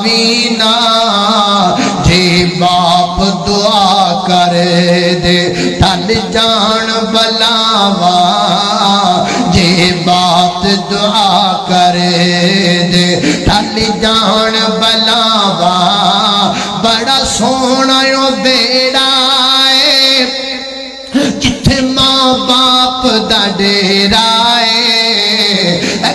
بھی نہ جے باپ دعا کر دے ٹل جان بلاوا جے باپ دعا کر دے ٹل جان بلاوا بڑا سونا او بیڑا ہے جتھے ماں باپ دا ڈیرا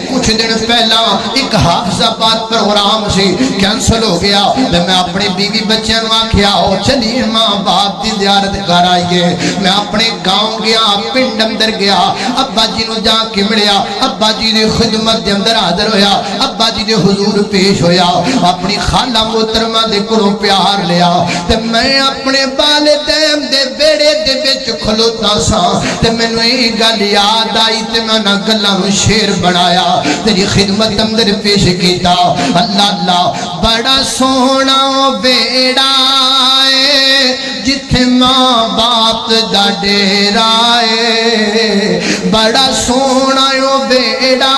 کچھ دن پہلا ایک حافظ آباد پروگرام سے کینسل ہو گیا میں اپنے بیوی بچیاں نو آکھیا ہو چلیے ماں باپ دی زیارت کر آئیے میں اپنے گاؤں گیا پنڈ اندر گیا ابا جی نو جا کے ملیا ابا جی دی خدمت دے اندر حاضر ہویا ابا جی دے حضور پیش ہویا اپنی خالہ محترمہ دے کولوں پیار لیا تے میں اپنے والدین دے بیڑے دے وچ کھلوتا سا تے مینوں یہ گل یاد آئی تے میں نہ گلاں نو شعر بنایا تیری خدمت اندر پیش کیتا اللہ اللہ بڑا سونا بیڑا ہے جتھے ماں باپ دا ڈیرا ہے بڑا سونا بیڑا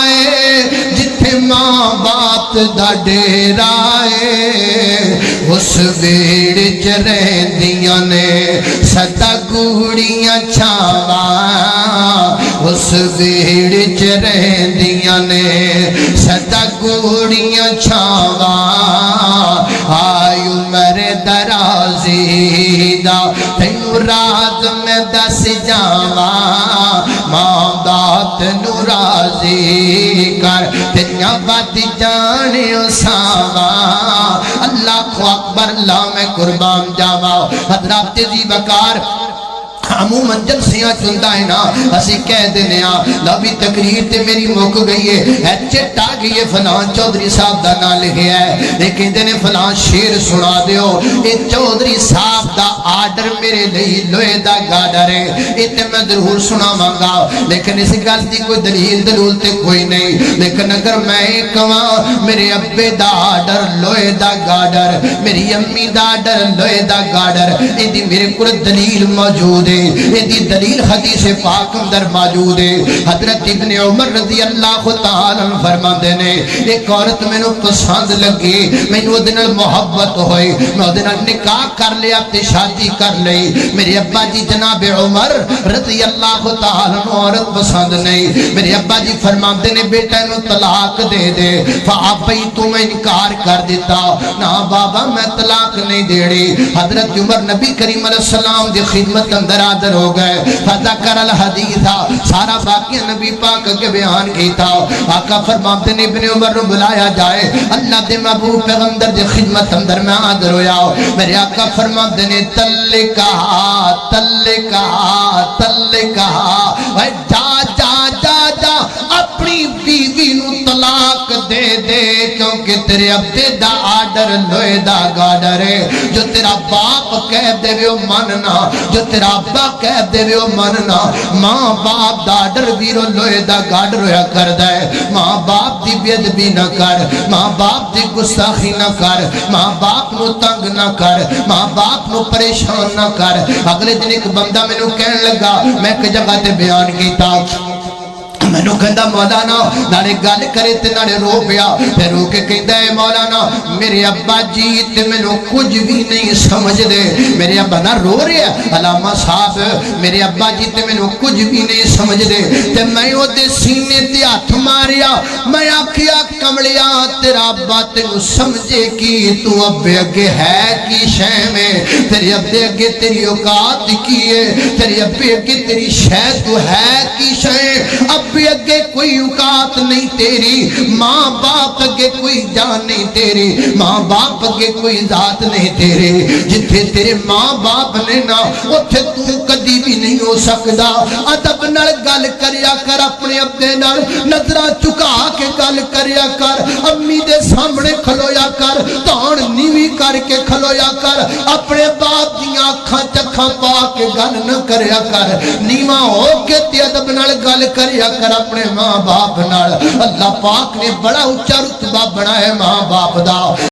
ہے جتھے ماں باپ دا ڈیرا ہے اس بیڑ چ رہندیاں نے سدا گوڑیاں چھاواں اس بیڑ چ رہندیاں نے سدا گوڑیاں چھاواں آئی عمر درازی دا تینو راز میں دس جاواں ماں باپ نو راضی کر تیریاں بات جانیو ساواں اللہ کو اکبر اللہ میں قربان جاواں حضرات جی بکار عموماً جلسیاں چلتا ہے نا اسی کہہ دینے لابی تقریر تے میری موک گئی ہے چٹا گئی فلان چودری صاحب دا نہ لکھے ہے لیکن دینے فلان شیر سنا دیو اے چودری صاحب دا آڈر میرے لئی لوے دا گاڈر ہے اتنے میں ضرور سنا مانگا لیکن اس گل دی کوئی دلیل دلول تے کوئی نہیں لیکن اگر میں کہاں میرے ابے دا آڈر لوے دا گاڈر میری امی دا آڈر لوے دا گاڈر اے دی میرے کو دلیل موجود ہے یہ دی دلیل حدیث پاک اندر موجود ہے حضرت ابن عمر رضی اللہ تعالیٰ فرما دینے ایک عورت میں نو پسند لگی میں نو دنال محبت ہوئی میں دنال نکاح کر لیا اپنی شادی کر لئی میرے ابا جی جناب عمر رضی اللہ تعالیٰ عورت پسند نہیں میرے ابا جی فرما دینے بیٹا نو طلاق دے دے فآبئی تو میں انکار کر دیتا نا بابا میں طلاق نہیں دے رہی حضرت عمر نبی کریم علیہ السلام دی خدمت اندر حاضر ہو گئے فذکر الحدیثہ سارا باقی نبی پاک کے بیان کی تھا آقا فرماتے نے ابن عمر رو بلایا جائے اللہ دے محبوب پیغمبر دے خدمت اندر میں حاضر ہویا میرے آقا فرماتے نے تلکا جا جا جا جا اپنی بیوی نو طلاق دے دے کیونکہ تیرے ابے دا آڈر لوے دا گاڈر ہے جو تیرا باپ کہہ دے وے مننا جو تیرا ابا کہہ دے وے مننا ماں باپ دا آڈر ویرو لوے دا گاڈر ہویا کر دے ماں باپ دی بے ادبی نہ کر ماں باپ دی گستاخی نہ کر ماں باپ نو تنگ نہ کر ماں باپ نو پریشان نہ کر اگلے دن ایک بندہ میں نو کہنے لگا میں ایک جگہ تے بیان کیتا میں نو کہندہ مولانا ناڑے گل کرے تے ناڑے رو پیا پھر رو کے کہندہ ہے مولانا میرے ابا جی تے میں نو کچھ بھی نہیں سمجھ دے میرے ابا نہ رو رہے ہیں علامہ صاحب میرے ابا جی تے میں نو کچھ بھی نہیں سمجھ دے تے میں او دے سینے تے ہاتھ ماریا میں آکھیا کمڑیا تیرا ابا تے نو سمجھے کی تو ابے اگے ہے کی شے میں تیرے ابے اگے تیری اوقات کیے تیرے ابے اگے تیری شے تو ہے کی شے ابے اگے کوئی اوقات نہیں تیری ماں باپ اگے کوئی جان نہیں تیری ماں باپ اگے کوئی ذات نہیں تیری جتھے تیرے ماں باپ نے نا اتھے تو کدی بھی نہیں ہو سکدا ادب نال گل کریا کر اپنے ابے نال نظراں چکا کے گل کریا کر امی دے سامنے کھلویا کر تان نیوی کر کے کھلویا کر اپنے باپ دیاں اکھاں چکھاں پا کے گل نہ کریا کر نیواں ہو کے تے ادب نال گل کریا کر اپنے ماں باپ نال اللہ پاک نے بڑا اونچا رتبہ بنایا ماں باپ دا